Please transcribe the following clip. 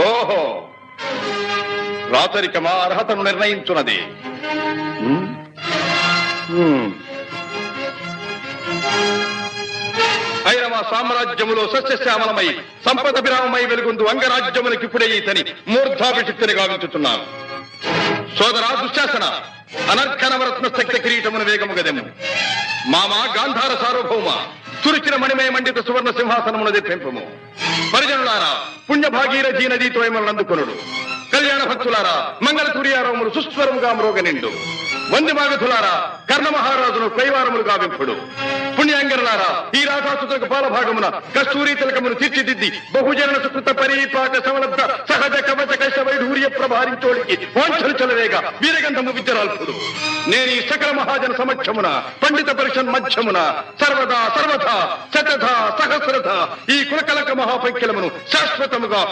ఓహో, రాచరికమా అర్హతను నిర్ణయించున్నది. ఐరవ సామ్రాజ్యములో సస్యశ్యామలమై సంపద విరామమై వెలుగొందు అంగరాజ్యములకిప్పుడే ఇతని మూర్ధాభిషిక్తిని గావించుతున్నాను. సోదరా దుశ్శాసన, అనర్ఘనవరత్న శక్తి కిరీటమును వేగము గదెము. మామా గాంధార సార్వభౌమ, తురిచిన మణిమయ మండిత సువర్ణ సింహాసనమును తెప్పింపము. పరిజనులారా, పుణ్య భాగీరథీ నదీతో అందుకొనుడు. కళ్యాణ భక్తులారా, మంగళ తుర్యారవములు సుస్వరముగా మ్రోగనిండు. వంది మాగధులారా, కర్ణ మహారాజును కైవారములు గావింపుడు. పుణ్యాంగరులారా, ఈ రాధాసుతులకు పాలభాగమున కస్తూరి తిలకమును తీర్చిదిద్ది బహుజన సుకృత పరీపాక సమలబ్ధ సహజ కవచ కైశ వైఢూర్య ప్రభారించోడికి వాంఛలు చలవేగా వీరగంధము విద్యరాల్పుడు. నేను ఈ సకల మహాజన సమక్షమున పండిత పరిషన్ మధ్యమున సర్వదా సర్వథా శతథ సహస్రథ ఈ కులకలక మహాపైక్యలమును శాశ్వతముగా